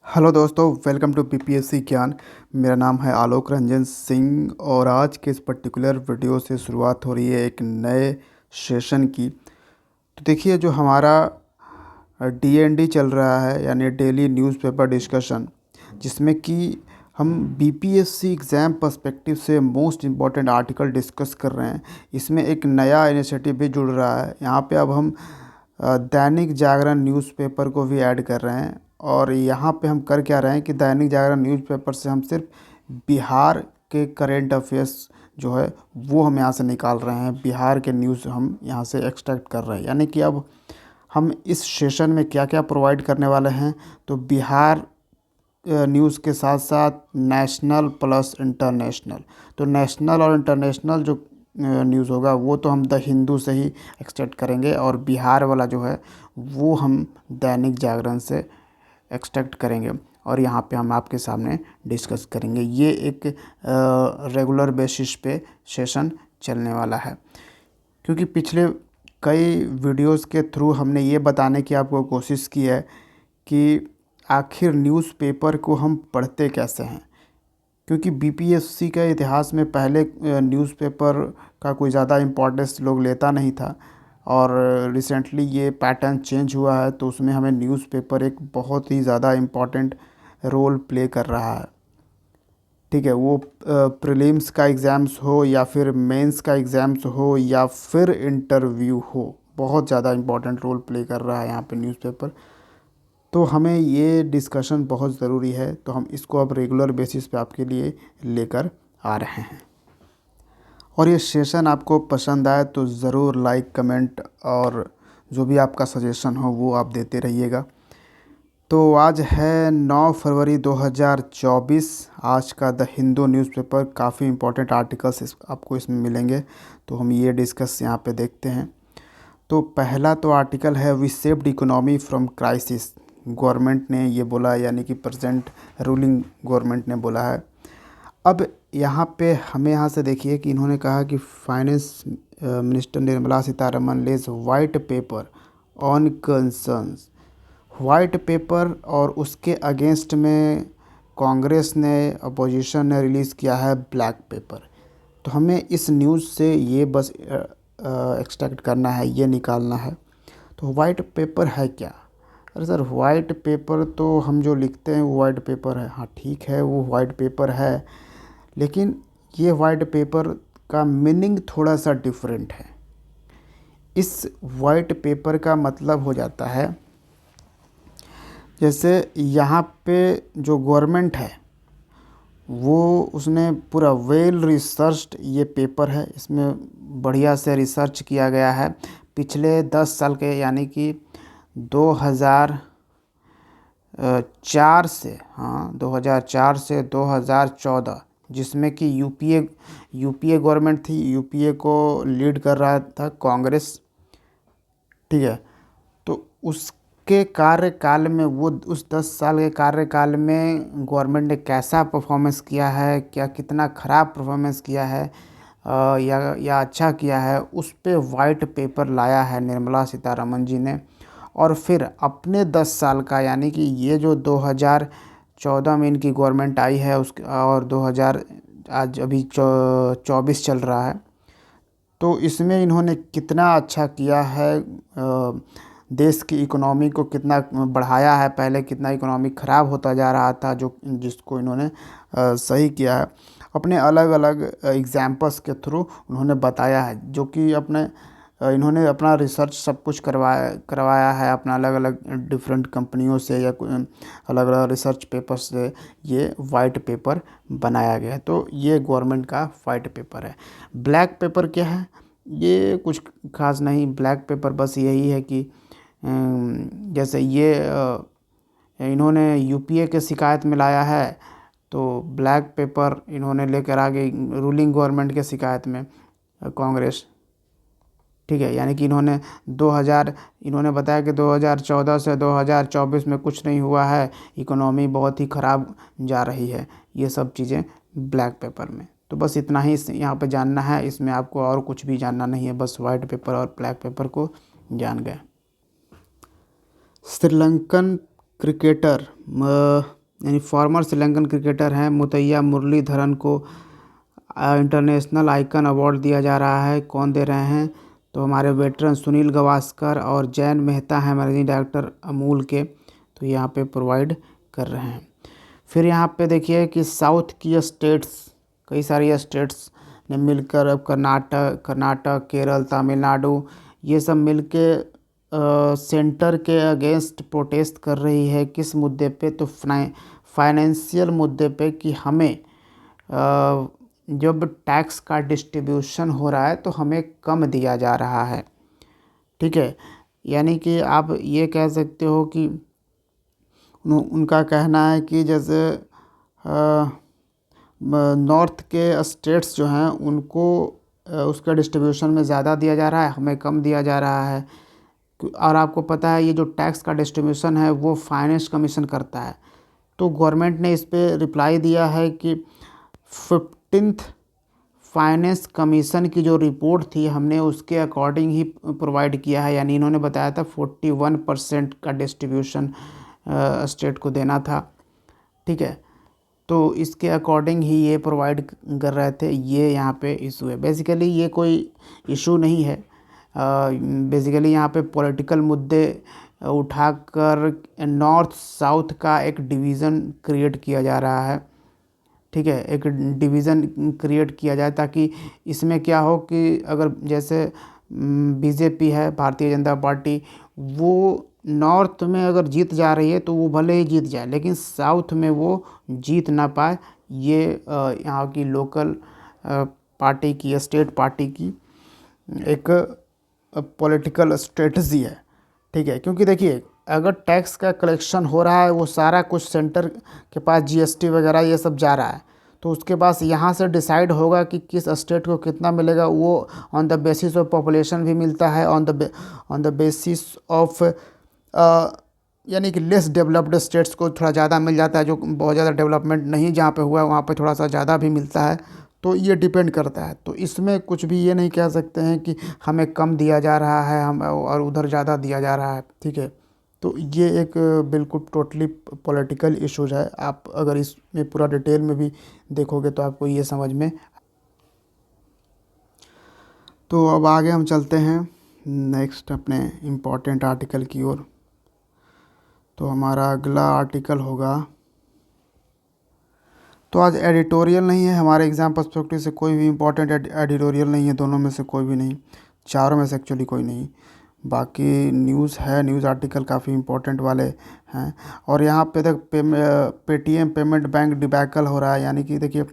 Hello दोस्तों, welcome to PPSC ज्ञान। मेरा नाम है आलोक रंजन सिंह और आज के इस पर्टिकुलर वीडियो से शुरुआत हो रही है एक नए सेशन की। तो देखिए, जो हमारा डीएनडी चल रहा है यानी डेली न्यूज़पेपर डिस्कशन, जिसमें कि हम बीपीएससी एग्ज़ाम पर्सपेक्टिव से मोस्ट इम्पॉर्टेंट आर्टिकल डिस्कस कर रहे हैं। इसमें एक नया इनिशिएटिव भी जुड़ रहा है। यहाँ पे अब हम दैनिक जागरण न्यूज़पेपर को भी ऐड कर रहे हैं। और यहाँ पे हम कर क्या रहे हैं कि दैनिक जागरण न्यूज़पेपर से हम सिर्फ बिहार के करेंट अफेयर्स जो है वो हम यहाँ से निकाल रहे हैं। बिहार के न्यूज़ हम यहाँ से एक्सट्रैक्ट कर रहे हैं। यानी कि अब हम इस सेशन में क्या क्या प्रोवाइड करने वाले हैं, तो बिहार न्यूज़ के साथ साथ नेशनल प्लस इंटरनेशनल। तो नेशनल और इंटरनेशनल जो न्यूज़ होगा वो तो हम द हिंदू से ही एक्सट्रैक्ट करेंगे, और बिहार वाला जो है वो हम दैनिक जागरण से एक्सट्रैक्ट करेंगे और यहाँ पे हम आपके सामने डिस्कस करेंगे। ये एक रेगुलर बेसिस पे सेशन चलने वाला है, क्योंकि पिछले कई वीडियोस के थ्रू हमने ये बताने की आपको कोशिश की है कि आखिर न्यूज़पेपर को हम पढ़ते कैसे हैं। क्योंकि बीपीएससी के इतिहास में पहले न्यूज़पेपर का कोई ज़्यादा इम्पोर्टेंस लोग लेता नहीं था, और रिसेंटली ये पैटर्न चेंज हुआ है, तो उसमें हमें न्यूज़पेपर एक बहुत ही ज़्यादा इम्पोर्टेंट रोल प्ले कर रहा है। ठीक है, वो प्रीलिम्स का एग्ज़ाम्स हो या फिर मेंस का एग्ज़ाम्स हो या फिर इंटरव्यू हो, बहुत ज़्यादा इम्पोर्टेंट रोल प्ले कर रहा है यहाँ पे न्यूज़पेपर। तो हमें ये डिस्कशन बहुत ज़रूरी है, तो हम इसको अब रेगुलर बेसिस पे आपके लिए लेकर आ रहे हैं। और ये सेशन आपको पसंद आए तो ज़रूर लाइक, कमेंट और जो भी आपका सजेशन हो वो आप देते रहिएगा। तो आज है 9 फरवरी 2024। आज का द हिंदू न्यूज़पेपर, काफ़ी इम्पोर्टेंट आर्टिकल्स आपको इसमें मिलेंगे, तो हम ये डिस्कस यहाँ पे देखते हैं। तो पहला तो आर्टिकल है we saved economy from crisis. Government ने ये बोला, यानी कि प्रेजेंट रूलिंग गवर्नमेंट ने बोला है। अब यहाँ पे हमें यहाँ से देखिए कि इन्होंने कहा कि finance minister Nirmala Sitharaman lays white paper on concerns. White paper और उसके अगेंस्ट में कांग्रेस ने, अपोजिशन ने रिलीज़ किया है ब्लैक पेपर। तो हमें इस न्यूज़ से ये बस एक्सट्रैक्ट करना है, ये निकालना है। तो वाइट पेपर है क्या? अरे सर, वाइट पेपर तो हम जो लिखते हैं वो वाइट पेपर है। हाँ ठीक है, वो वाइट पेपर है, लेकिन ये वाइट पेपर का मीनिंग थोड़ा सा डिफरेंट है। इस वाइट पेपर का मतलब हो जाता है, जैसे यहाँ पे जो गवर्नमेंट है वो उसने पूरा वेल रिसर्च्ड ये पेपर है। इसमें बढ़िया से रिसर्च किया गया है पिछले 10 साल के, यानी कि 2004 से, हाँ 2004 से 2014, जिसमें कि यूपीए गवर्नमेंट थी। यूपीए को लीड कर रहा था कांग्रेस। ठीक है, तो उसके कार्यकाल में, वो उस 10 साल के कार्यकाल में गवर्नमेंट ने कैसा परफॉर्मेंस किया है, क्या कितना ख़राब परफॉर्मेंस किया है या अच्छा किया है, उस पे वाइट पेपर लाया है निर्मला सीतारमन जी ने। और फिर अपने 10 साल का, यानी कि ये जो 2014 में इनकी गवर्नमेंट आई है उसके, और 2000 आज अभी 24 चल रहा है, तो इसमें इन्होंने कितना अच्छा किया है, देश की इकोनॉमी को कितना बढ़ाया है। पहले कितना इकोनॉमी ख़राब होता जा रहा था, जिसको इन्होंने सही किया है। अपने अलग अलग एग्जाम्पल्स के थ्रू उन्होंने बताया है, जो कि इन्होंने अपना रिसर्च सब कुछ करवाया है, अपना अलग अलग डिफरेंट कंपनियों से या अलग अलग रिसर्च पेपर से ये वाइट पेपर बनाया गया है। तो ये गवर्नमेंट का वाइट पेपर है। ब्लैक पेपर क्या है? ये कुछ खास नहीं। ब्लैक पेपर बस यही है कि जैसे ये इन्होंने यूपीए के शिकायत में लाया है, तो ब्लैक पेपर इन्होंने लेकर आ गई रूलिंग गवर्नमेंट के शिकायत में, कांग्रेस। ठीक है, यानी कि इन्होंने बताया कि 2014 से 2024 में कुछ नहीं हुआ है, इकोनॉमी बहुत ही ख़राब जा रही है। ये सब चीज़ें ब्लैक पेपर में। तो बस इतना ही यहाँ पे जानना है, इसमें आपको और कुछ भी जानना नहीं है, बस वाइट पेपर और ब्लैक पेपर को जान गए। श्रीलंकन क्रिकेटर यानी फॉर्मर श्रीलंकन क्रिकेटर हैं मुथैया मुरलीधरन को इंटरनेशनल आइकन अवार्ड दिया जा रहा है। कौन दे रहे हैं? तो हमारे वेटरन सुनील गावस्कर और जैन मेहता हैं मैनेजिंग डायरेक्टर अमूल के, तो यहाँ पे प्रोवाइड कर रहे हैं। फिर यहाँ पे देखिए कि साउथ की स्टेट्स, कई सारी स्टेट्स ने मिलकर, अब कर्नाटक, केरल, तमिलनाडु, ये सब मिलके सेंटर के अगेंस्ट प्रोटेस्ट कर रही है। किस मुद्दे पे? तो फाइनेंशियल मुद्दे पे कि हमें जब टैक्स का डिस्ट्रीब्यूशन हो रहा है तो हमें कम दिया जा रहा है। ठीक है, यानी कि आप ये कह सकते हो कि उनका कहना है कि जैसे नॉर्थ के स्टेट्स जो हैं उनको उसका डिस्ट्रीब्यूशन में ज़्यादा दिया जा रहा है, हमें कम दिया जा रहा है। और आपको पता है ये जो टैक्स का डिस्ट्रीब्यूशन है वो फाइनेंस कमीशन करता है। तो गवर्नमेंट ने इस पे रिप्लाई दिया है कि 15th फाइनेंस कमीशन की जो रिपोर्ट थी हमने उसके अकॉर्डिंग ही प्रोवाइड किया है। यानी इन्होंने बताया था 41% का डिस्ट्रीब्यूशन स्टेट को देना था। ठीक है, तो इसके अकॉर्डिंग ही ये प्रोवाइड कर रहे थे। ये यहाँ पे इशू है। बेसिकली ये कोई इशू नहीं है। बेसिकली यहाँ पे पॉलिटिकल मुद्दे उठाकर नॉर्थ साउथ का एक डिवीज़न क्रिएट किया जा रहा है। ठीक है, एक डिवीज़न क्रिएट किया जाए ताकि इसमें क्या हो कि अगर जैसे बीजेपी है, भारतीय जनता पार्टी, वो नॉर्थ में अगर जीत जा रही है तो वो भले ही जीत जाए लेकिन साउथ में वो जीत ना पाए। ये यहाँ की लोकल पार्टी की, स्टेट पार्टी की एक पॉलिटिकल स्ट्रेटजी है। ठीक है, क्योंकि देखिए अगर टैक्स का कलेक्शन हो रहा है वो सारा कुछ सेंटर के पास जीएसटी वगैरह ये सब जा रहा है, तो उसके पास यहाँ से डिसाइड होगा कि किस स्टेट को कितना मिलेगा। वो on the basis of population भी मिलता है, ऑन द बेसिस ऑफ यानी कि लेस डेवलप्ड स्टेट्स को थोड़ा ज़्यादा मिल जाता है, जो बहुत ज़्यादा डेवलपमेंट नहीं जहाँ पे हुआ है वहाँ पे थोड़ा सा ज़्यादा भी मिलता है। तो ये डिपेंड करता है। तो इसमें कुछ भी ये नहीं कह सकते हैं कि हमें कम दिया जा रहा है हम और उधर ज़्यादा दिया जा रहा है। ठीक है, तो ये एक बिल्कुल टोटली पॉलिटिकल इशूज़ है। आप अगर इसमें पूरा डिटेल में भी देखोगे तो आपको ये समझ में। तो अब आगे हम चलते हैं नेक्स्ट अपने इम्पोर्टेंट आर्टिकल की ओर। तो हमारा अगला आर्टिकल होगा, तो आज एडिटोरियल नहीं है, हमारे एग्ज़ाम पर्सपेक्टिव से कोई भी इम्पोर्टेंट एडिटोरियल नहीं है, दोनों में से कोई भी नहीं, चारों में से एक्चुअली कोई नहीं। बाकी न्यूज़ है, न्यूज़ आर्टिकल काफ़ी इम्पोर्टेंट वाले हैं। और यहाँ पे तक पेटीएम पेमेंट बैंक डिबैकल हो रहा है। यानी कि देखिए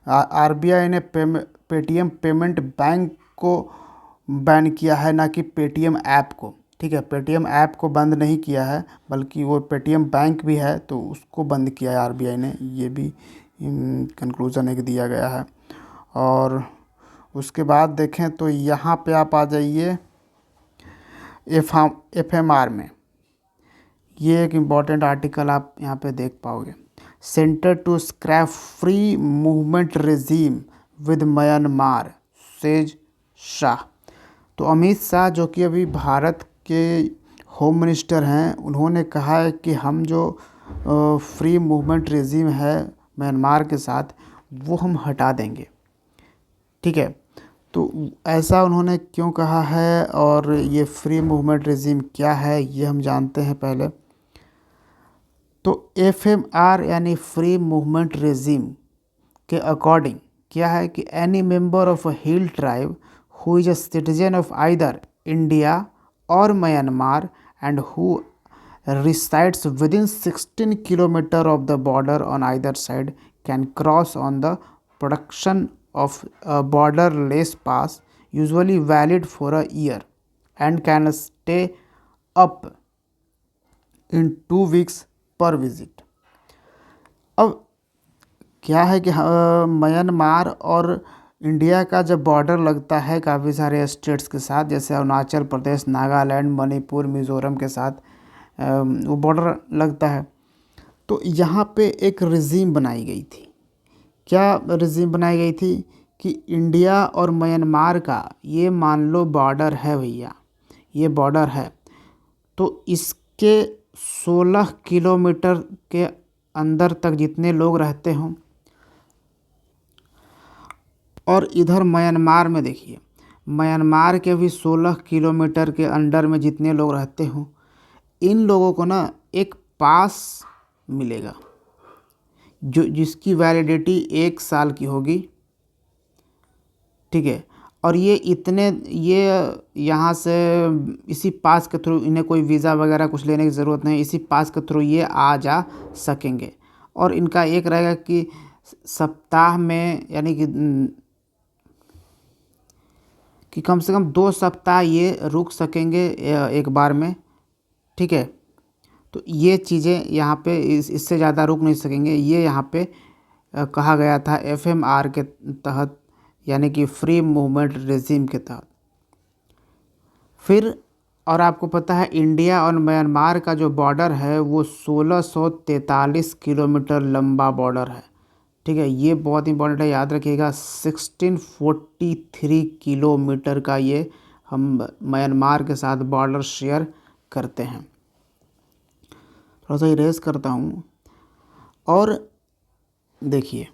आरबीआई ने पेटीएम पेमेंट बैंक को बैन किया है, ना कि पेटीएम ऐप को। ठीक है, पेटीएम ऐप को बंद नहीं किया है बल्कि वो पेटीएम बैंक भी है तो उसको बंद किया है आरबीआई ने। ये भी कंक्लूज़न एक दिया गया है। और उसके बाद देखें तो यहाँ पे आप आ जाइए एफएमआर में। ये एक इम्पॉर्टेंट आर्टिकल आप यहाँ पे देख पाओगे। Centre to scrap free movement regime with Myanmar, says Shah. तो अमित शाह जो कि अभी भारत के होम मिनिस्टर हैं, उन्होंने कहा है कि हम जो फ्री मूवमेंट रेजीम है म्यांमार के साथ वो हम हटा देंगे। ठीक है, तो ऐसा उन्होंने क्यों कहा है और ये फ्री मूवमेंट रेजीम क्या है ये हम जानते हैं पहले। तो एफएमआर यानी फ्री मूवमेंट रेजीम के अकॉर्डिंग क्या है कि any member of a hill tribe who is a citizen of either India और Myanmar and who resides within 16 kilometer of the border on either side can cross on the production of a borderless pass usually valid for a year and can stay up in 2 weeks per visit। अब क्या है कि Myanmar और India का जब border लगता है काफ़ी सारे स्टेट्स के साथ, जैसे अरुणाचल प्रदेश, नागालैंड, मणिपुर, मिज़ोरम के साथ वो बॉर्डर लगता है, तो यहाँ पे एक रिजीम बनाई गई थी। क्या रिजीम बनाई गई थी कि इंडिया और म्यांमार का ये मान लो बॉर्डर है भैया, ये बॉर्डर है, तो इसके 16 किलोमीटर के अंदर तक जितने लोग रहते हों, और इधर म्यांमार में देखिए, म्यांमार के भी 16 किलोमीटर के अंडर में जितने लोग रहते हों, इन लोगों को ना एक पास मिलेगा जो जिसकी वैलिडिटी 1 साल की होगी। ठीक है, और ये यहाँ से इसी पास के थ्रू, इन्हें कोई वीज़ा वगैरह कुछ लेने की ज़रूरत नहीं, इसी पास के थ्रू ये आ जा सकेंगे। और इनका एक रहेगा कि सप्ताह में, यानी कि कम से कम 2 सप्ताह ये रुक सकेंगे एक बार में। ठीक है, तो ये चीज़ें यहाँ पे इससे ज़्यादा रुक नहीं सकेंगे। ये यहाँ पे कहा गया था FMR के तहत, यानी कि फ्री मूवमेंट रेजिम के तहत। फिर और आपको पता है इंडिया और म्यांमार का जो बॉर्डर है वो 1643 किलोमीटर लंबा बॉर्डर है। ठीक है, ये बहुत इंपॉर्टेंट है, याद रखिएगा। 1643 किलोमीटर का ये हम म्यांमार के साथ बॉर्डर शेयर करते हैं। थोड़ा सा इरेज करता हूँ और देखिए,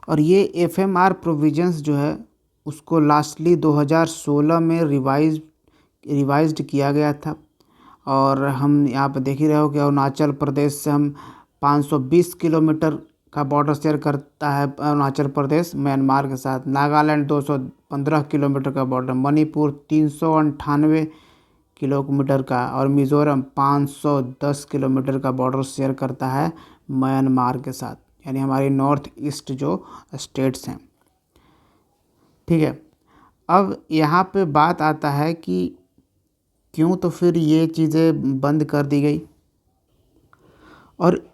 और ये FMR प्रोविजंस जो है उसको लास्टली 2016 में रिवाइज्ड किया गया था। और हम यहाँ पे देख ही रहे हो कि अरुणाचल प्रदेश से हम 520 किलोमीटर का बॉर्डर शेयर करता है अरुणाचल प्रदेश म्यांमार के साथ। नागालैंड 215 किलोमीटर का बॉर्डर, मणिपुर 398 किलोमीटर का, और मिज़ोरम 510 किलोमीटर का बॉर्डर शेयर करता है म्यांमार के साथ, यानी हमारी नॉर्थ ईस्ट जो स्टेट्स हैं। ठीक है, अब यहाँ पे बात आता है कि क्यों तो फिर ये चीज़ें बंद कर दी गई। और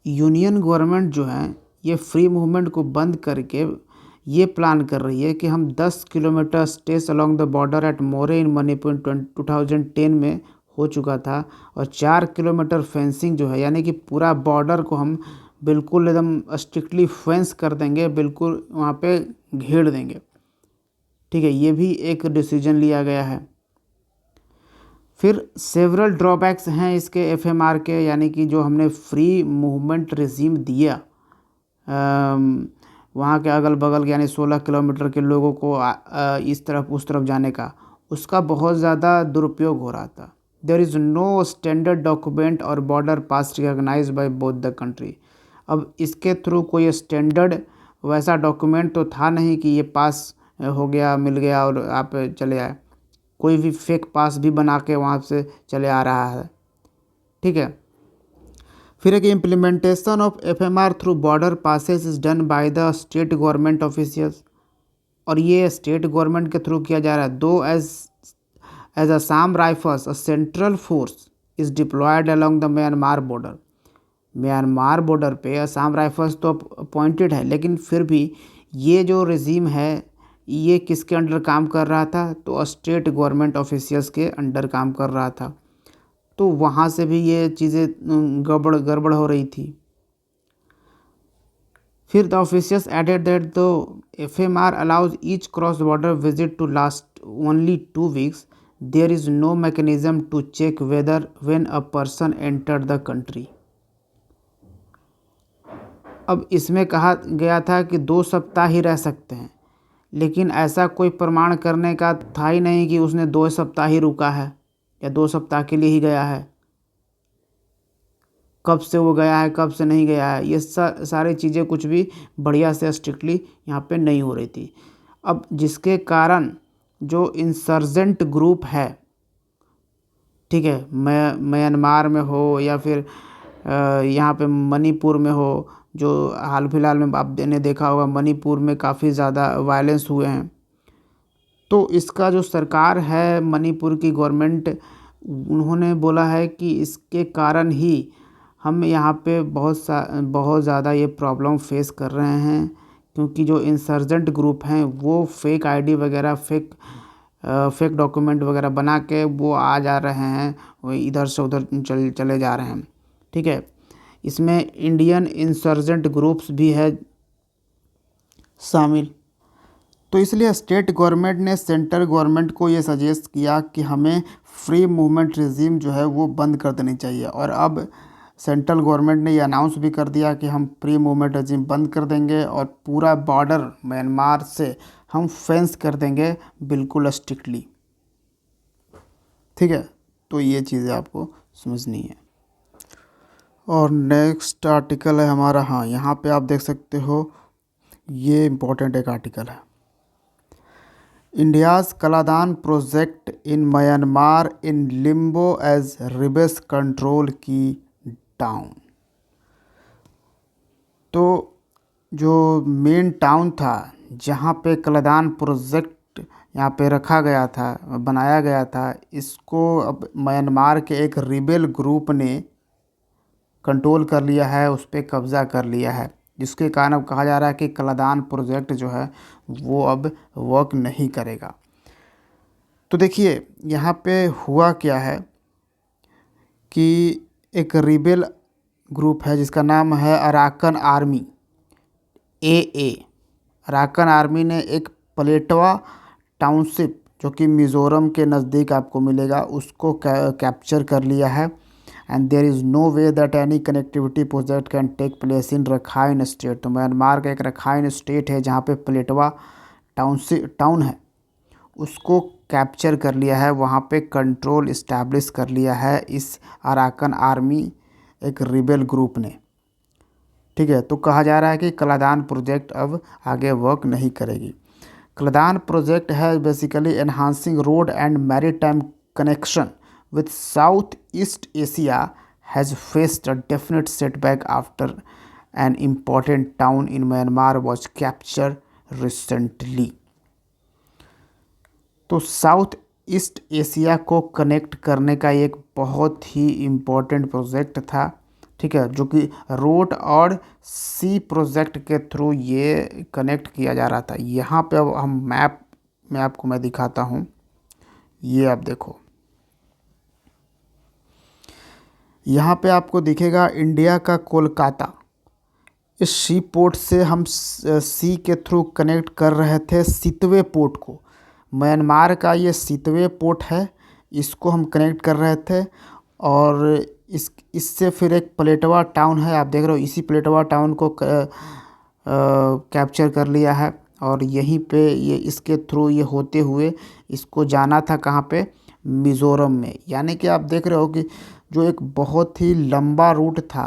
यूनियन गवर्नमेंट जो है ये फ्री मूवमेंट को बंद करके ये प्लान कर रही है कि हम 10 kilometre stage along the border at Moreh in Manipur 2010 में हो चुका था, और 4 किलोमीटर फेंसिंग जो है, यानी कि पूरा बॉर्डर को हम बिल्कुल एकदम स्ट्रिक्टली फेंस कर देंगे, बिल्कुल वहाँ पे घेर देंगे। ठीक है, ये भी एक डिसीजन लिया गया है। फिर सेवरल ड्रॉबैक्स हैं इसके FMR के, यानी कि जो हमने फ्री मूवमेंट रेजिम दिया वहाँ के अगल बगल, यानी 16 किलोमीटर के लोगों को इस तरफ उस तरफ जाने का, उसका बहुत ज़्यादा दुरुपयोग हो रहा था। There is no standard document और border pass recognise by both the country. अब इसके थ्रू कोई स्टैंडर्ड वैसा डॉक्यूमेंट तो था नहीं कि ये पास हो गया, मिल गया और आप चले आए। कोई भी फेक पास भी बना के वहाँ से चले आ रहा है। ठीक है, फिर एक implementation of FMR through border passes is done by the state government officials, और ये स्टेट गवर्नमेंट के थ्रू किया जा रहा है। Though as Assam Rifles a central force is deployed along the Myanmar border. Myanmar border पे असम राइफल्स तो appointed है, लेकिन फिर भी ये जो रेजिम है ये किसके अंडर काम कर रहा था, तो स्टेट गवर्नमेंट ऑफिशियल्स के अंडर काम कर रहा था। तो वहाँ से भी ये चीज़ें गड़बड़ हो रही थी। फिर the officials added that the FMR allows each cross border visit to last only 2 weeks। There is no mechanism to check whether when a person enter the country. अब इसमें कहा गया था कि 2 सप्ताह ही रह सकते हैं, लेकिन ऐसा कोई प्रमाण करने का था ही नहीं कि उसने 2 सप्ताह ही रुका है या 2 सप्ताह के लिए ही गया है। कब से वो गया है, कब से नहीं गया है, ये सारी चीज़ें कुछ भी बढ़िया से स्ट्रिक्टली यहाँ पे नहीं हो रही थी। अब जिसके कारण जो इंसर्जेंट ग्रुप है, ठीक है, म्यांमार में हो या फिर यहाँ पे मणिपुर में हो, जो हाल फिलहाल में आपने देखा होगा मणिपुर में काफ़ी ज़्यादा वायलेंस हुए हैं। तो इसका जो सरकार है मणिपुर की गवर्नमेंट, उन्होंने बोला है कि इसके कारण ही हम यहाँ पे बहुत ज़्यादा ये प्रॉब्लम फेस कर रहे हैं, क्योंकि जो इंसर्जेंट ग्रुप हैं वो फेक आईडी वगैरह, फेक डॉक्यूमेंट वगैरह बना के वो आ जा रहे हैं, वो इधर से उधर चले जा रहे हैं। ठीक है, इसमें इंडियन इंसर्जेंट ग्रुप्स भी है शामिल। तो इसलिए स्टेट गवर्नमेंट ने सेंट्रल गवर्नमेंट को ये सजेस्ट किया कि हमें फ्री मूवमेंट रेजिम जो है वो बंद कर देनी चाहिए। और अब सेंट्रल गवर्नमेंट ने ये अनाउंस भी कर दिया कि हम प्री मूवमेंट रजीम बंद कर देंगे और पूरा बॉर्डर म्यांमार से हम फेंस कर देंगे बिल्कुल स्ट्रिक्टली। ठीक है, तो ये चीज़ें आपको समझनी है। और नेक्स्ट आर्टिकल है हमारा, हाँ यहाँ पे आप देख सकते हो, ये इम्पोर्टेंट एक आर्टिकल है। India's Kaladan project in Myanmar in limbo as rebels control key town. तो जो मेन टाउन था जहाँ पे कलादान प्रोजेक्ट यहाँ पे रखा गया था, बनाया गया था, इसको अब म्यांमार के एक रिबेल ग्रुप ने कंट्रोल कर लिया है, उस पर कब्ज़ा कर लिया है, जिसके कारण अब कहा जा रहा है कि कलादान प्रोजेक्ट जो है वो अब वर्क नहीं करेगा। तो देखिए यहाँ पे हुआ क्या है कि एक रिबेल ग्रुप है जिसका नाम है Arakan army, AA। Arakan army ने एक पलेटवा टाउनशिप जो कि मिज़ोरम के नज़दीक आपको मिलेगा, उसको कैप्चर कर लिया है। And there is no way that any connectivity project can take place in Rakhine state. तो म्यांमार का एक रखाइन स्टेट है जहाँ पे पलेटवा टाउन है, उसको कैप्चर कर लिया है, वहाँ पे कंट्रोल इस्टेब्लिश कर लिया है इस अराकन आर्मी एक रिबेल ग्रुप ने। ठीक है, तो कहा जा रहा है कि कलादान प्रोजेक्ट अब आगे वर्क नहीं करेगी। कलादान प्रोजेक्ट है basically enhancing road and maritime connection with Southeast Asia has faced a definite setback after an important town in Myanmar was captured recently। तो साउथ ईस्ट एशिया को कनेक्ट करने का एक बहुत ही इम्पोर्टेंट प्रोजेक्ट था। ठीक है, जो कि रोड और सी प्रोजेक्ट के थ्रू ये कनेक्ट किया जा रहा था। यहाँ पे अब हम मैप में आपको मैं दिखाता हूँ, ये आप देखो, यहाँ पे आपको दिखेगा इंडिया का कोलकाता। इस सी पोर्ट से हम सी के थ्रू कनेक्ट कर रहे थे सितवे पोर्ट को। म्यांमार का ये सितवे पोर्ट है, इसको हम कनेक्ट कर रहे थे। और इससे फिर एक पलेटवा टाउन है, आप देख रहे हो, इसी पलेटवा टाउन को कैप्चर कर लिया है। और यहीं पे ये इसके थ्रू ये होते हुए इसको जाना था कहाँ पे, मिज़ोरम में। यानी कि आप देख रहे हो कि जो एक बहुत ही लंबा रूट था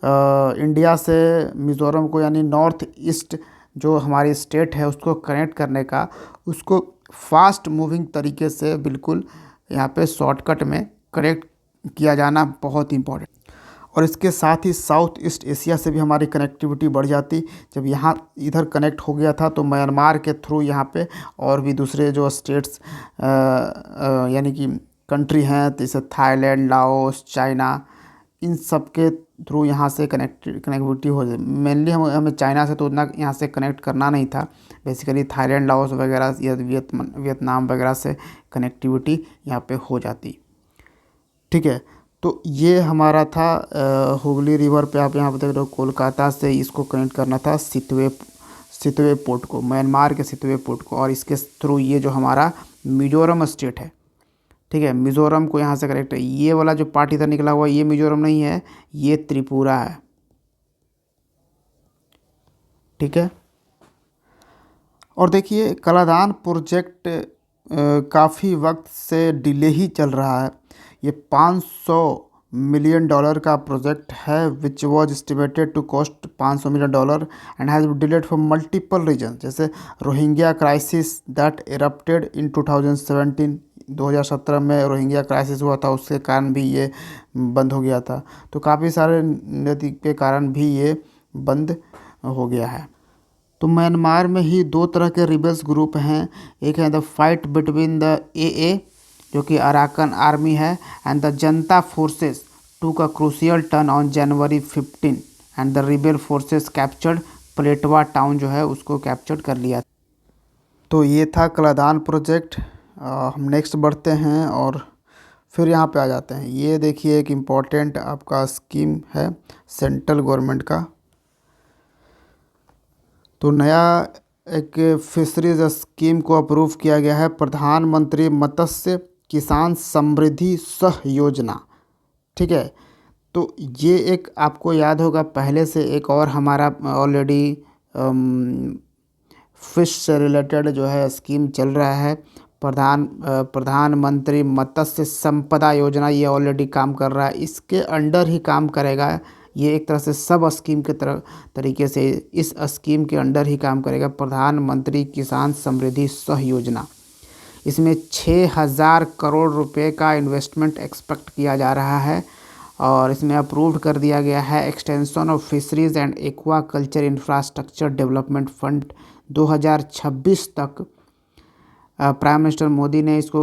इंडिया से मिज़ोरम को, यानी नॉर्थ ईस्ट जो हमारी स्टेट है उसको कनेक्ट करने का, उसको फास्ट मूविंग तरीके से बिल्कुल यहाँ पे शॉर्टकट में कनेक्ट किया जाना बहुत इम्पोर्टेंट। और इसके साथ ही साउथ ईस्ट एशिया से भी हमारी कनेक्टिविटी बढ़ जाती। जब यहाँ इधर कनेक्ट हो गया था तो म्यांमार के थ्रू यहाँ पे और भी दूसरे जो स्टेट्स यानी कि कंट्री हैं, जैसे थाईलैंड, लाओस, चाइना, इन सब के थ्रू यहाँ से कनेक्टिविटी हो जाए। मेनली हमें चाइना से तो उतना यहाँ से कनेक्ट करना नहीं था, बेसिकली थाईलैंड, लाओस वगैरह या वियतनाम वगैरह से कनेक्टिविटी यहाँ पे हो जाती। ठीक है, तो ये हमारा था हुगली रिवर पे, आप यहाँ पर देख रहे हो, कोलकाता से इसको कनेक्ट करना था सितवे पोर्ट को, म्यांमार के सितवे पोर्ट को। और इसके थ्रू ये जो हमारा मिजोरम स्टेट है, ठीक है, मिज़ोरम को यहाँ से कनेक्ट है। ये वाला जो पार्ट इधर निकला हुआ ये मिज़ोरम नहीं है, ये त्रिपुरा है। ठीक है, और देखिए कलादान प्रोजेक्ट काफ़ी वक्त से डिले ही चल रहा है। ये $500 मिलियन का प्रोजेक्ट है, which was estimated to cost $500 million and has delayed for multiple reason, जैसे Rohingya crisis that erupted in 2017 में रोहिंग्या क्राइसिस हुआ था, उसके कारण भी ये बंद हो गया था। तो काफ़ी सारे नीति के कारण भी ये बंद हो गया है। तो म्यांमार में ही दो तरह के रिबेल्स ग्रुप हैं, एक है the fight between the AA जो कि अराकन आर्मी है, एंड द जनता फोर्सेस टूक a crucial turn on January 15 and the rebel forces captured पलेटवा town जो है उसको कैप्चर कर लिया। तो ये था कलादान प्रोजेक्ट। हम नेक्स्ट बढ़ते हैं और फिर यहाँ पे आ जाते हैं। ये देखिए एक इम्पॉर्टेंट आपका स्कीम है सेंट्रल गवर्नमेंट का। तो नया एक फिशरीज स्कीम को अप्रूव किया गया है, प्रधानमंत्री मत्स्य किसान समृद्धि सह योजना। ठीक है, तो ये एक आपको याद होगा पहले से एक और हमारा ऑलरेडी फिश से रिलेटेड जो है स्कीम चल रहा है, प्रधानमंत्री मत्स्य संपदा योजना। ये ऑलरेडी काम कर रहा है, इसके अंडर ही काम करेगा। ये एक तरह से सब स्कीम के तरीके से इस स्कीम के अंडर ही काम करेगा, प्रधानमंत्री किसान समृद्धि सह योजना। इसमें 6,000 करोड़ रुपए का इन्वेस्टमेंट एक्सपेक्ट किया जा रहा है और इसमें अप्रूव्ड कर दिया गया है extension of fisheries and aqua culture infrastructure development fund 2026 तक। प्राइम मिनिस्टर मोदी ने इसको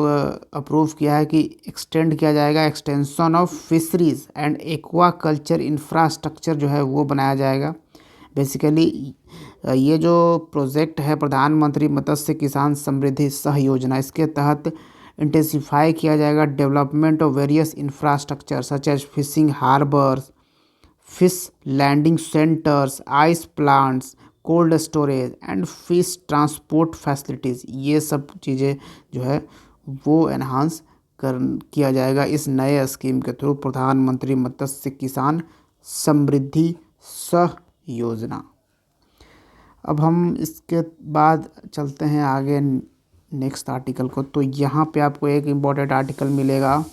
अप्रूव किया है कि एक्सटेंड किया जाएगा, extension of fisheries and aqua culture infrastructure जो है वो बनाया जाएगा। बेसिकली ये जो प्रोजेक्ट है प्रधानमंत्री मत्स्य किसान समृद्धि सह योजना, इसके तहत इंटेंसिफाई किया जाएगा development of various infrastructure such as fishing harbours, fish landing centres, ice plants, cold storage and fish transport facilities. ये सब चीज़ें जो है वो एनहांस किया जाएगा इस नए स्कीम के थ्रू, प्रधानमंत्री मत्स्य किसान समृद्धि सह योजना। अब हम इसके बाद चलते हैं आगे नेक्स्ट आर्टिकल को। तो यहाँ पे आपको एक इम्पॉर्टेंट आर्टिकल मिलेगा,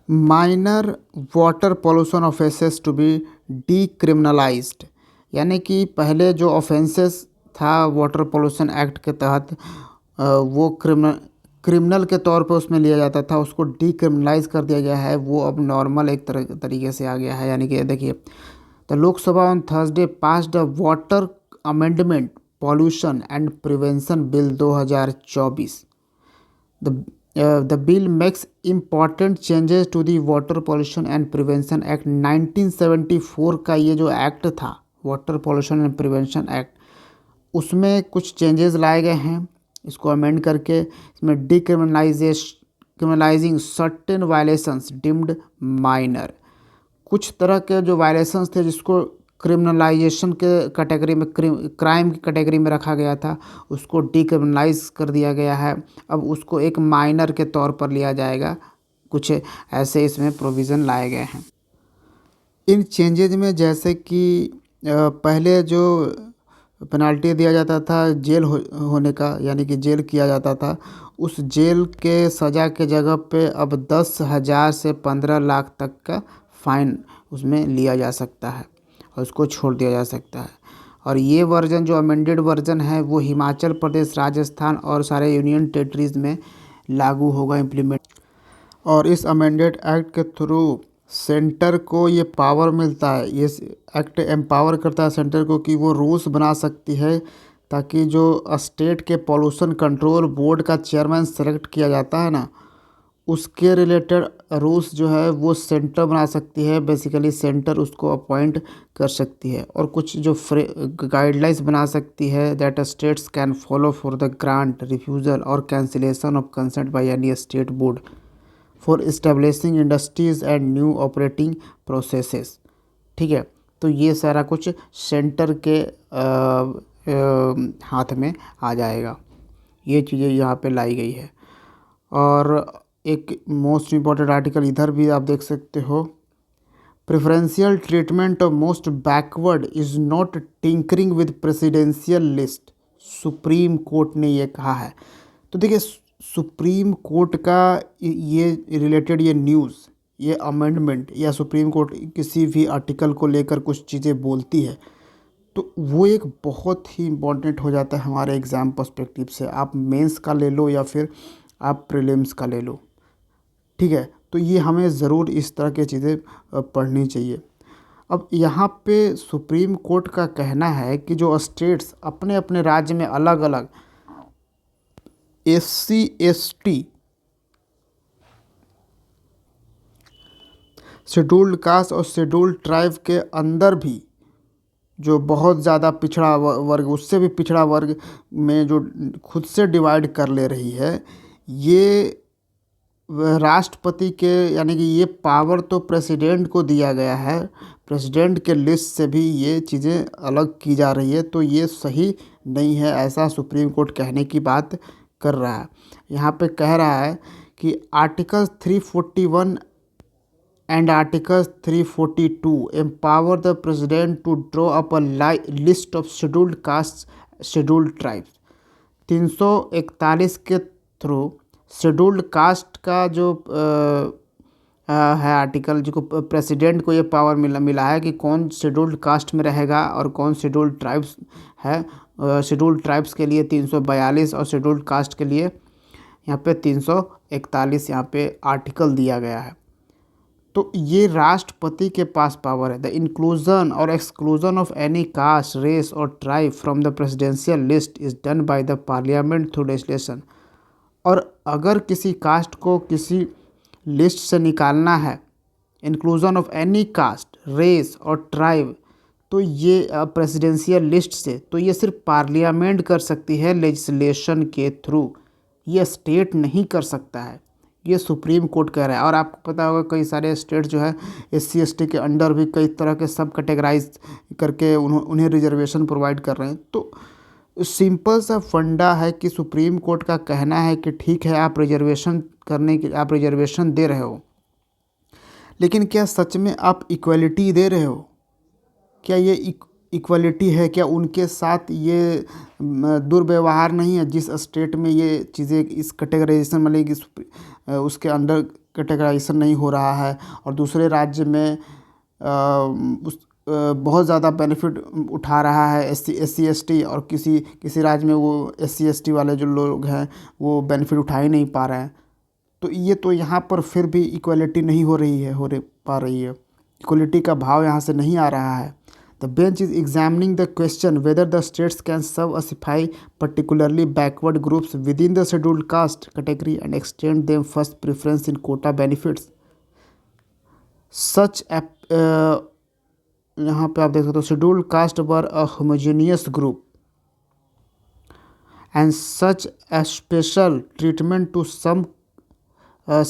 minor water pollution offences to be decriminalised. यानी कि पहले जो ऑफेंसेस था वाटर पोल्यूशन एक्ट के तहत वो क्रिमिनल के तौर पे उसमें लिया जाता था, उसको डीक्रिमिनलाइज कर दिया गया है। वो अब नॉर्मल एक तरीके से आ गया है। यानी कि देखिए, the Lok Sabha on Thursday passed a water amendment pollution and prevention bill 2024। The bill makes important changes to the Water Pollution and Prevention Act 1974 का ये जो एक्ट था water pollution and prevention act, उसमें कुछ चेंजेस लाए गए हैं। इसको अमेंड करके इसमें क्रिमिनलाइजिंग सर्टेन वायलेशंस डीम्ड माइनर, कुछ तरह के जो वायलेशंस थे जिसको क्रिमिनलाइजेशन के कैटेगरी में, क्राइम की कैटेगरी में रखा गया था, उसको डीक्रिमिनलाइज कर दिया गया है। अब उसको एक माइनर के तौर पर लिया जाएगा। कुछ ऐसे इसमें प्रोविज़न लाए गए हैं इन चेंजेज में, जैसे कि पहले जो पेनाल्टी दिया जाता था जेल होने का, यानी कि जेल किया जाता था, उस जेल के सज़ा के जगह पे अब 10,000 से 15 लाख तक का फ़ाइन उसमें लिया जा सकता है और उसको छोड़ दिया जा सकता है। और ये वर्जन जो अमेंडेड वर्जन है वो हिमाचल प्रदेश, राजस्थान और सारे यूनियन टेरिटरीज़ में लागू होगा, इम्प्लीमेंट। और इस अमेंडेड एक्ट के थ्रू सेंटर को ये पावर मिलता है, ये एक्ट एम्पावर करता है सेंटर को कि वो रूल्स बना सकती है, ताकि जो स्टेट के पॉल्यूशन कंट्रोल बोर्ड का चेयरमैन सेलेक्ट किया जाता है ना, उसके रिलेटेड रूल्स जो है वो सेंटर बना सकती है। बेसिकली सेंटर उसको अपॉइंट कर सकती है और कुछ जो गाइडलाइंस बना सकती है that states can follow for the grant refusal और cancellation of consent by any state board for establishing industries and new operating processes. ठीक है, तो ये सारा कुछ सेंटर के हाथ में आ जाएगा। ये चीज़ें यहाँ पे लाई गई है। और एक मोस्ट इम्पॉर्टेंट आर्टिकल इधर भी आप देख सकते हो, preferential treatment of most backward is not tinkering with presidential list, supreme court ने ये कहा है। तो देखिए, सुप्रीम कोर्ट का ये रिलेटेड ये न्यूज़, ये अमेंडमेंट या सुप्रीम कोर्ट किसी भी आर्टिकल को लेकर कुछ चीज़ें बोलती है तो वो एक बहुत ही इम्पॉर्टेंट हो जाता है हमारे एग्ज़ाम पर्सपेक्टिव से। आप मेंस का ले लो या फिर आप प्रीलिम्स का ले लो, ठीक है। तो ये हमें ज़रूर इस तरह की चीज़ें पढ़नी चाहिए। अब यहाँ पे सुप्रीम कोर्ट का कहना है कि जो स्टेट्स अपने अपने राज्य में अलग अलग SC ST शेड्यूल्ड कास्ट और शेड्यूल्ड ट्राइब के अंदर भी जो बहुत ज़्यादा पिछड़ा वर्ग, उससे भी पिछड़ा वर्ग में जो खुद से डिवाइड कर ले रही है, ये राष्ट्रपति के, यानी कि ये पावर तो प्रेसिडेंट को दिया गया है, प्रेसिडेंट के लिस्ट से भी ये चीज़ें अलग की जा रही है। तो ये सही नहीं है, ऐसा सुप्रीम कोर्ट कहने की बात कर रहा है। यहाँ पे कह रहा है कि article 341 and Article 342 empower the president to draw up a list of scheduled castes, scheduled tribes। 341 के थ्रू शेड्यूल्ड कास्ट का जो है आर्टिकल, जो प्रेसिडेंट को ये पावर मिला है कि कौन शेड्यूल्ड कास्ट में रहेगा और कौन शेड्यूल्ड ट्राइब्स है। शेड्यूल्ड ट्राइब्स के लिए 342 और शेड्यूल्ड कास्ट के लिए यहाँ पे 341 यहाँ पे आर्टिकल दिया गया है। तो ये राष्ट्रपति के पास पावर है। द इंक्लूजन और exclusion of any caste, race और tribe from the presidential list is done by the parliament through legislation. और अगर किसी कास्ट को किसी लिस्ट से निकालना है, inclusion of any caste, race और ट्राइब, तो ये प्रेसिडेंशियल लिस्ट से, तो ये सिर्फ पार्लियामेंट कर सकती है लेजिस्लेशन के थ्रू, ये स्टेट नहीं कर सकता है। ये सुप्रीम कोर्ट कह रहा है। और आपको पता होगा कई सारे स्टेट जो है SC ST के अंडर भी कई तरह के सब कैटेगराइज करके उन्हें रिजर्वेशन प्रोवाइड कर रहे हैं। तो सिंपल सा फंडा है कि सुप्रीम कोर्ट का कहना है कि ठीक है, आप रिजर्वेशन दे रहे हो, लेकिन क्या सच में आप इक्वलिटी दे रहे हो? क्या ये इक्वलिटी है? क्या उनके साथ ये दुर्व्यवहार नहीं है? जिस स्टेट में ये चीज़ें इस कैटेगराइजेशन मतलब कि उसके अंडर कैटेगराइजेशन नहीं हो रहा है और दूसरे राज्य में बहुत ज़्यादा बेनिफिट उठा रहा है SC ST, और किसी राज्य में वो SC ST वाले जो लोग हैं वो बेनिफिट उठा ही नहीं पा रहे हैं। तो ये तो यहाँ पर फिर भी इक्वलिटी नहीं पा रही है। इक्वलिटी का भाव यहाँ से नहीं आ रहा है। The bench is examining the question whether the states can specify particularly backward groups within the scheduled caste category and extend them first preference in quota benefits. Such यहाँ पे आप देख सकते हो, scheduled caste were a homogeneous group and such a special treatment to some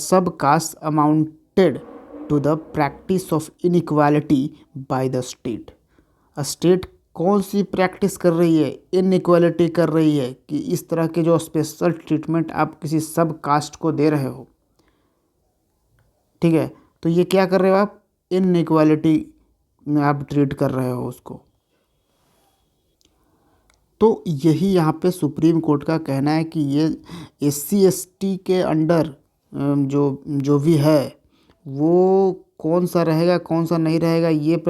subcasts amounted to the practice of inequality by the state. State कौन सी practice कर रही है? इनइक्वालिटी कर रही है कि इस तरह के जो स्पेशल ट्रीटमेंट आप किसी सब कास्ट को दे रहे हो। ठीक है, तो ये क्या कर रहे हो आप? इनइक्वालिटी में आप ट्रीट कर रहे हो उसको। तो यही यहाँ पे सुप्रीम कोर्ट का कहना है कि ये SC ST के अंडर जो भी है वो कौन सा रहेगा कौन सा नहीं रहेगा, ये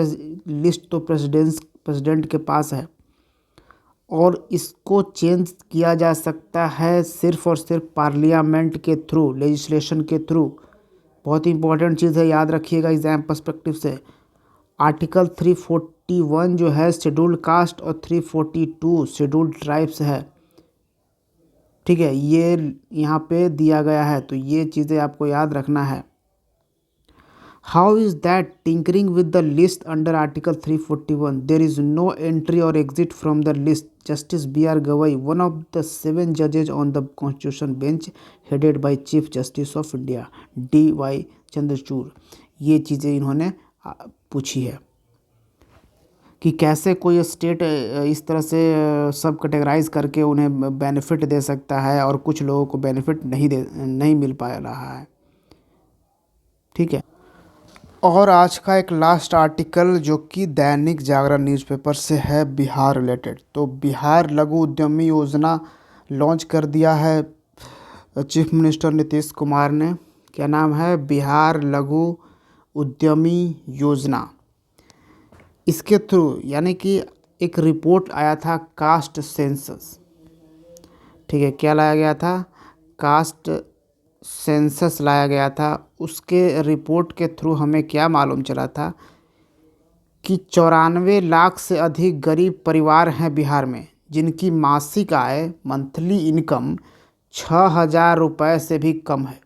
लिस्ट तो प्रेसिडेंट के पास है और इसको चेंज किया जा सकता है सिर्फ और सिर्फ पार्लियामेंट के थ्रू, लेजिस्लेशन के थ्रू। बहुत ही इंपॉर्टेंट चीज़ है, याद रखिएगा एग्जाम पर्सपेक्टिव से। आर्टिकल 341 जो है शेड्यूल्ड कास्ट और 342 शेड्यूल्ड ट्राइब्स है। ठीक है, ये यहाँ पे दिया गया है, तो ये चीज़ें आपको याद रखना है। How is that tinkering with the list under Article 341? There is no entry or exit from the list. Justice B.R. Gawai, one of the 7 judges on the Constitution bench, headed by Chief Justice of India D.Y. Chandrachud, ये चीज़ें इन्होंने पूछी है कि कैसे कोई state इस तरह से सब कैटेगराइज करके उन्हें बेनिफिट दे सकता है और कुछ लोगों को बेनिफिट नहीं मिल पा रहा है। ठीक है, और आज का एक लास्ट आर्टिकल जो कि दैनिक जागरण न्यूज़पेपर से है बिहार रिलेटेड। तो बिहार लघु उद्यमी योजना लॉन्च कर दिया है चीफ मिनिस्टर नीतीश कुमार ने। क्या नाम है? बिहार लघु उद्यमी योजना। इसके थ्रू यानी कि एक रिपोर्ट आया था कास्ट सेंसस। ठीक है, क्या लाया गया था? कास्ट सेंसस लाया गया था। उसके रिपोर्ट के थ्रू हमें क्या मालूम चला था कि 94 लाख से अधिक गरीब परिवार हैं बिहार में जिनकी मासिक आय, मंथली इनकम 6,000 रुपये से भी कम है।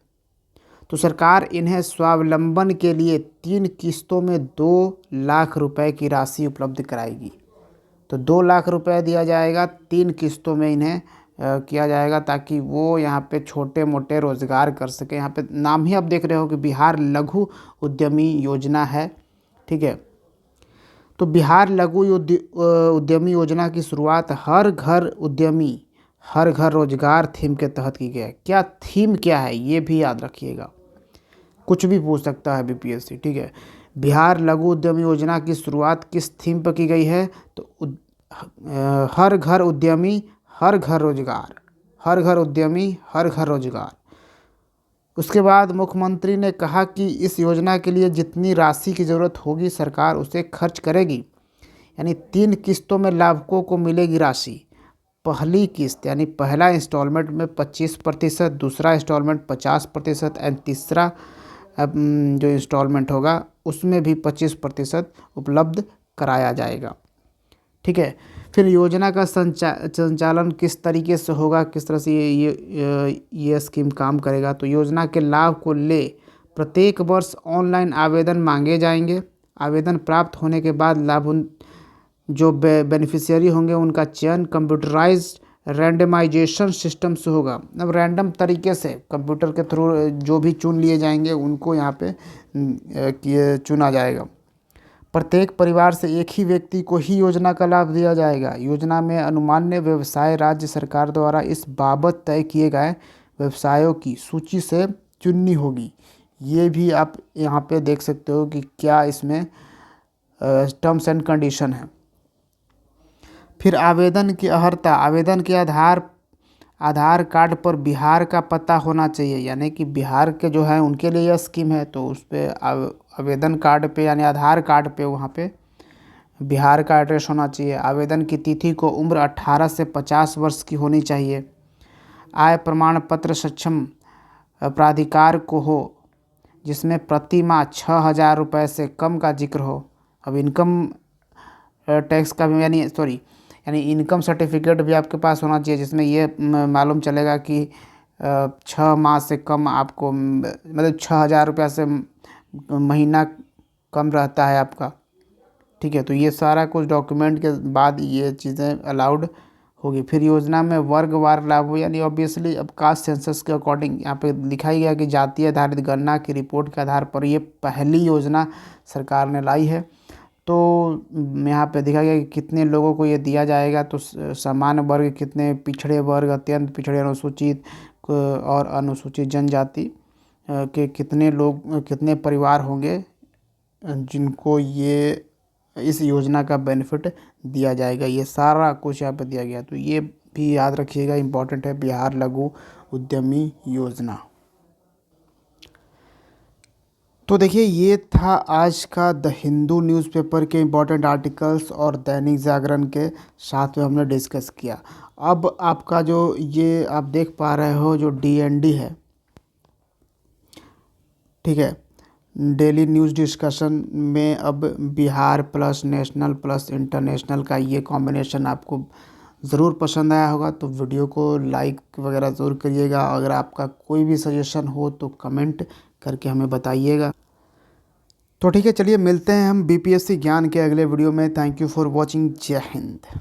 तो सरकार इन्हें स्वावलंबन के लिए 3 किस्तों में 2 लाख रुपए की राशि उपलब्ध कराएगी। तो 2 लाख रुपए दिया जाएगा, 3 किस्तों में इन्हें किया जाएगा ताकि वो यहाँ पे छोटे मोटे रोज़गार कर सके। यहाँ पे नाम ही आप देख रहे हो कि बिहार लघु उद्यमी योजना है। ठीक है, तो बिहार लघु उद्यमी योजना की शुरुआत हर घर उद्यमी हर घर रोजगार थीम के तहत की गई है। क्या थीम क्या है ये भी याद रखिएगा। कुछ भी पूछ सकता है बीपीएससी, ठीक है। बिहार लघु उद्यम योजना की शुरुआत किस थीम पर की गई है? तो हर घर उद्यमी हर घर रोजगार, हर घर उद्यमी हर घर रोजगार। उसके बाद मुख्यमंत्री ने कहा कि इस योजना के लिए जितनी राशि की ज़रूरत होगी सरकार उसे खर्च करेगी। यानी 3 किस्तों में लाभुकों को मिलेगी राशि। पहली किस्त यानी पहला इंस्टॉलमेंट में 25%, दूसरा इंस्टॉलमेंट 50% एंड तीसरा जो इंस्टॉलमेंट होगा उसमें भी 25% उपलब्ध कराया जाएगा, ठीक है। फिर योजना का संचालन किस तरीके से होगा, किस तरह से ये स्कीम काम करेगा? तो योजना के लाभ को ले प्रत्येक वर्ष ऑनलाइन आवेदन मांगे जाएंगे। आवेदन प्राप्त होने के बाद जो बेनिफिशियरी होंगे उनका चयन कंप्यूटराइज्ड रैंडमाइजेशन सिस्टम से होगा। अब रैंडम तरीके से कंप्यूटर के थ्रू जो भी चुन लिए जाएंगे उनको यहाँ पे चुना जाएगा। प्रत्येक परिवार से एक ही व्यक्ति को ही योजना का लाभ दिया जाएगा। योजना में अनुमान्य व्यवसाय राज्य सरकार द्वारा इस बाबत तय किए गए व्यवसायों की सूची से चुननी होगी। ये भी आप यहाँ पे देख सकते हो कि क्या इसमें टर्म्स एंड कंडीशन है। फिर आवेदन की अर्हता, आवेदन के आधार कार्ड पर बिहार का पता होना चाहिए। यानी कि बिहार के जो है उनके लिए यह स्कीम है, तो उस पर आवेदन कार्ड पे यानी आधार कार्ड पे वहाँ पे बिहार का एड्रेस होना चाहिए। आवेदन की तिथि को उम्र 18 से 50 वर्ष की होनी चाहिए। आय प्रमाण पत्र सक्षम प्राधिकार को हो जिसमें प्रति माह 6,000 रुपये से कम का जिक्र हो। अब इनकम टैक्स का भी यानी इनकम सर्टिफिकेट भी आपके पास होना चाहिए जिसमें ये मालूम चलेगा कि 6 माह से कम आपको मतलब 6,000 रुपया से महीना कम रहता है आपका, ठीक है। तो ये सारा कुछ डॉक्यूमेंट के बाद ये चीज़ें अलाउड होगी। फिर योजना में वर्गवार लाभ हो, यानी ऑब्वियसली अब कास्ट सेंसस के अकॉर्डिंग यहाँ पे लिखा ही गया कि जाति आधारित गणना की रिपोर्ट के आधार पर ये पहली योजना सरकार ने लाई है। तो यहाँ पे देखा गया कि कितने लोगों को ये दिया जाएगा, तो सामान्य वर्ग कितने, पिछड़े वर्ग, अत्यंत पिछड़े, अनुसूचित और अनुसूचित जनजाति के कितने लोग, कितने परिवार होंगे जिनको ये इस योजना का बेनिफिट दिया जाएगा। ये सारा कुछ यहाँ पे दिया गया, तो ये भी याद रखिएगा, इम्पोर्टेंट है बिहार लघु उद्यमी योजना। तो देखिए ये था आज का द हिंदू न्यूज़पेपर के इम्पोर्टेंट आर्टिकल्स और दैनिक जागरण के साथ में हमने डिस्कस किया। अब आपका जो ये आप देख पा रहे हो जो DND है, ठीक है, डेली न्यूज़ डिस्कशन में अब Bihar plus national plus international का ये कॉम्बिनेशन आपको ज़रूर पसंद आया होगा। तो वीडियो को लाइक वगैरह ज़रूर करिएगा। अगर आपका कोई भी सजेशन हो तो कमेंट करके हमें बताइएगा। तो ठीक है, चलिए मिलते हैं हम BPSC ज्ञान के अगले वीडियो में। Thank you for watching. जय हिंद।